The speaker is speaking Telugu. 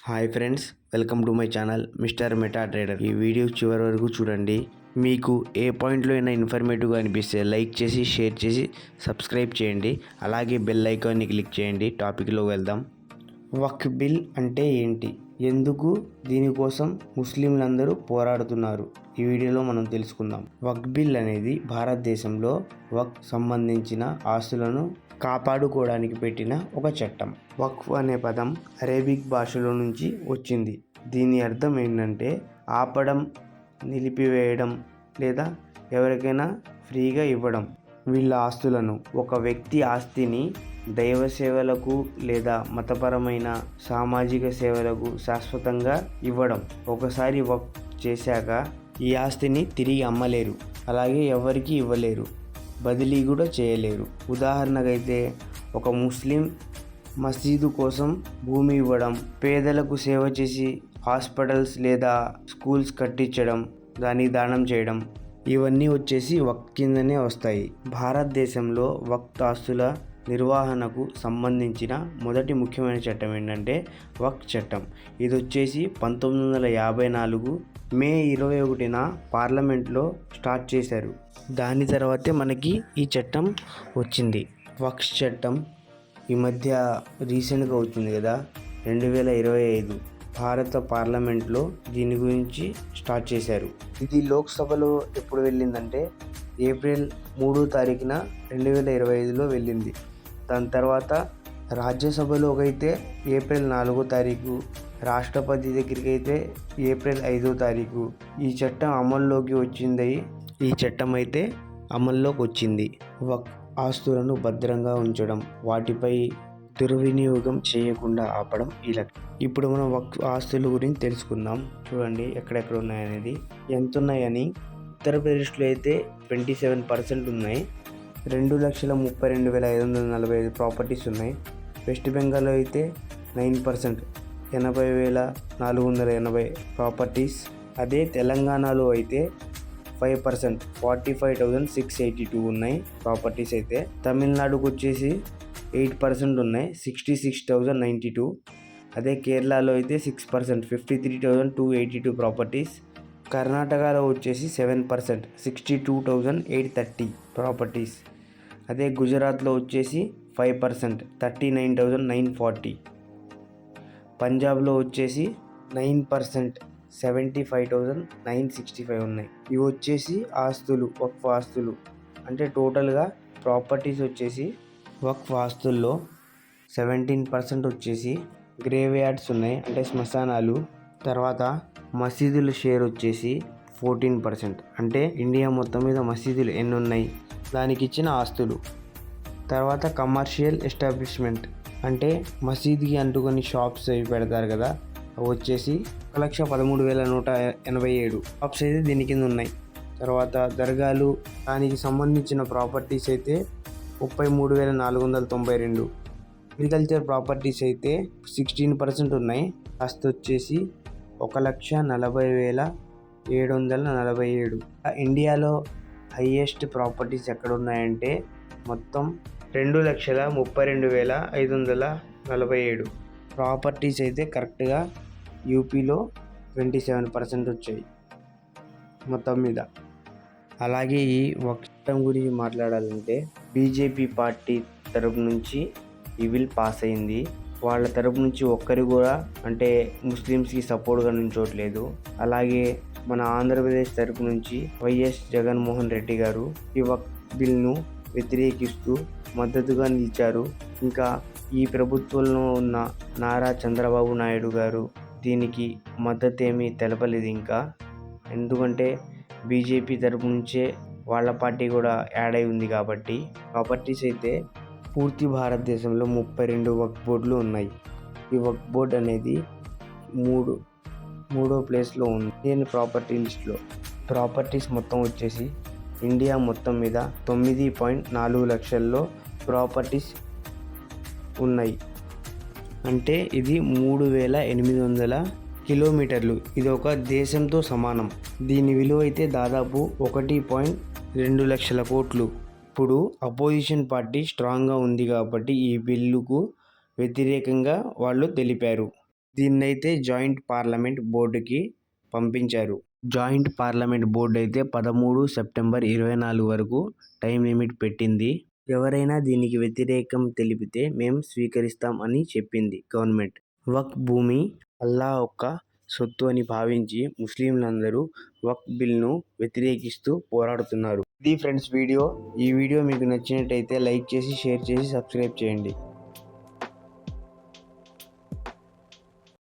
Hi friends, welcome to my channel mister meta trader. ఈ వీడియో చివరి వరకు చూడండి. మీకు ఏ పాయింట్లో అయినా ఇన్ఫర్మేటివ్గా అనిపిస్తే లైక్ చేసి, షేర్ చేసి, సబ్స్క్రైబ్ చేయండి. అలాగే బెల్ ఐకాన్ని క్లిక్ చేయండి. టాపిక్లో వెళ్దాం. వక్ఫ్ బిల్ అంటే ఏంటి, ఎందుకు దీనికోసం ముస్లింలందరూ పోరాడుతున్నారు, ఈ వీడియోలో మనం తెలుసుకుందాం. వక్ఫ్ బిల్ అనేది భారతదేశంలో వక్ఫ్ సంబంధించిన ఆస్తులను కాపాడుకోవడానికి పెట్టిన ఒక చట్టం. వక్ఫ్ అనే పదం అరేబిక్ భాషలో నుంచి వచ్చింది. దీని అర్థం ఏంటంటే ఆపడం, నిలిపివేయడం లేదా ఎవరికైనా ఫ్రీగా ఇవ్వడం. వీళ్ళ ఆస్తులను, ఒక వ్యక్తి ఆస్తిని దైవ సేవలకు లేదా మతపరమైన సామాజిక సేవలకు శాశ్వతంగా ఇవ్వడం. ఒకసారి వక్ఫ్ చేశాక ఈ ఆస్తిని తిరిగి అమ్మలేరు, అలాగే ఎవరికి ఇవ్వలేరు, బదిలీ కూడా చేయలేరు. ఉదాహరణకైతే ఒక ముస్లిం మసీదు కోసం భూమి ఇవ్వడం, పేదలకు సేవ చేసి హాస్పిటల్స్ లేదా స్కూల్స్ కట్టించడం, దానికి దానం చేయడం, ఇవన్నీ వచ్చేసి వక్ఫ్ కిందనే వస్తాయి. భారతదేశంలో వక్ఫ్ ఆస్తుల నిర్వహణకు సంబంధించిన మొదటి ముఖ్యమైన చట్టం ఏంటంటే వక్ఫ్ చట్టం. ఇది వచ్చేసి 1954 మే 21న పార్లమెంట్లో స్టార్ట్ చేశారు. దాని తర్వాతే మనకి ఈ చట్టం వచ్చింది. వక్ఫ్ చట్టం ఈ మధ్య రీసెంట్గా వచ్చింది కదా, 2025 భారత పార్లమెంట్లో దీని గురించి స్టార్ట్ చేశారు. ఇది లోక్సభలో ఎప్పుడు వెళ్ళిందంటే ఏప్రిల్ 3వ తారీఖున 2025లో వెళ్ళింది. దాని తర్వాత రాజ్యసభలో అయితే ఏప్రిల్ 4వ తారీఖు, రాష్ట్రపతి దగ్గరికి అయితే ఏప్రిల్ 5వ తారీఖు ఈ చట్టం అమల్లోకి వచ్చింది. ఈ చట్టం అయితే అమల్లోకి వచ్చింది. వక్ఫ్ ఆస్తులను భద్రంగా ఉంచడం, వాటిపై దుర్వినియోగం చేయకుండా ఆపడం ఈ లక్ష్యం. ఇప్పుడు మనం వక్ఫ్ ఆస్తుల గురించి తెలుసుకుందాం. చూడండి ఎక్కడెక్కడ ఉన్నాయనేది. ఎంత ఉన్నాయని. ఉత్తరప్రదేశ్లో అయితే 27% ఉన్నాయి. 2,32,545 ప్రాపర్టీస్ ఉన్నాయి. వెస్ట్ బెంగాల్లో అయితే 9%, 80,480 ప్రాపర్టీస్. అదే తెలంగాణలో అయితే 5%, 45,682 ఉన్నాయి ప్రాపర్టీస్ అయితే. తమిళనాడుకు వచ్చేసి 8% ఉన్నాయి, 66,092. అదే కేరళలో అయితే 6%, 53,282 ప్రాపర్టీస్. కర్ణాటకలో వచ్చేసి 7%, 62,830 ప్రాపర్టీస్. అదే గుజరాత్లో వచ్చేసి 5%, 39,940. పంజాబ్లో వచ్చేసి 9%, 75,965 ఉన్నాయి. ఇవి వచ్చేసి ఆస్తులు, వక్ఫ్ ఆస్తులు. అంటే టోటల్గా ప్రాపర్టీస్ వచ్చేసి వక్ఫ్ ఆస్తుల్లో 17% వచ్చేసి గ్రేవ్ యార్డ్స్ ఉన్నాయి, అంటే శ్మశానాలు. తర్వాత మసీదుల షేర్ వచ్చేసి 14%, అంటే ఇండియా మొత్తం మీద మసీదులు ఎన్ని ఉన్నాయి దానికి ఇచ్చిన ఆస్తులు. తర్వాత కమర్షియల్ ఎస్టాబ్లిష్మెంట్, అంటే మసీదుకి అంటుకొని షాప్స్ అవి పెడతారు కదా, అవి వచ్చేసి 1,13,187 షాప్స్ అయితే దీని కింద ఉన్నాయి. తర్వాత దర్గాలు, దానికి సంబంధించిన ప్రాపర్టీస్ అయితే 33,492. అగ్రికల్చర్ ప్రాపర్టీస్ అయితే 16% ఉన్నాయి. ఆస్తి వచ్చేసి 1,40,747. ఇండియాలో హైయెస్ట్ ప్రాపర్టీస్ ఎక్కడ ఉన్నాయంటే మొత్తం 2,32,547 ప్రాపర్టీస్ అయితే కరెక్ట్గా యూపీలో 27% వచ్చాయి మొత్తం మీద. అలాగే ఈ వక్ఫ్ చట్టం గురించి మాట్లాడాలంటే బీజేపీ పార్టీ తరపు నుంచి ఈ బిల్ పాస్ అయింది. వాళ్ళ తరపు నుంచి ఒక్కరు కూడా అంటే ముస్లిమ్స్కి సపోర్ట్గా నిల్చోట్లేదు. అలాగే మన ఆంధ్రప్రదేశ్ తరపు నుంచి వైఎస్ జగన్మోహన్ రెడ్డి గారు ఈ వక్ఫ్ బిల్ను వ్యతిరేకిస్తూ మద్దతుగా నిలిచారు. ఇంకా ఈ ప్రభుత్వంలో ఉన్న నారా చంద్రబాబు నాయుడు గారు దీనికి మద్దతు ఏమీ తెలపలేదు ఇంకా. ఎందుకంటే బీజేపీ తరపు నుంచే వాళ్ళ పార్టీ కూడా యాడ్ అయి ఉంది కాబట్టి. ప్రాపర్టీస్ అయితే పూర్తి భారతదేశంలో 32 వక్ఫ్ బోర్డులు ఉన్నాయి. ఈ వక్ఫ్ బోర్డు అనేది మూడో ప్లేస్లో ఉంది నేను ప్రాపర్టీ లిస్ట్లో. ప్రాపర్టీస్ మొత్తం వచ్చేసి ఇండియా మొత్తం మీద 9.4 లక్షల్లో ప్రాపర్టీస్ ఉన్నాయి. అంటే ఇది 3,800 కిలోమీటర్లు. ఇది ఒక దేశంతో సమానం. దీని విలువ అయితే దాదాపు 1.2 లక్షల కోట్లు. ఇప్పుడు అపోజిషన్ పార్టీ స్ట్రాంగ్గా ఉంది కాబట్టి ఈ బిల్లుకు వ్యతిరేకంగా వాళ్ళు తెలిపారు. దీన్నైతే జాయింట్ పార్లమెంట్ బోర్డుకి పంపించారు. జాయింట్ పార్లమెంట్ బోర్డు అయితే 13 సెప్టెంబర్ 24 వరకు టైం లిమిట్ పెట్టింది. ఎవరైనా దీనికి వ్యతిరేకం తెలిపితే మేం స్వీకరిస్తాం అని చెప్పింది గవర్నమెంట్. వక్ఫ్ భూమి అల్లా ఒక్క సొత్తు అని భావించి ముస్లింలందరూ వక్ఫ్ బిల్ను వ్యతిరేకిస్తూ పోరాడుతున్నారు. ఇది ఫ్రెండ్స్ వీడియో. ఈ వీడియో మీకు నచ్చినట్టయితే లైక్ చేసి, షేర్ చేసి, సబ్స్క్రైబ్ చేయండి.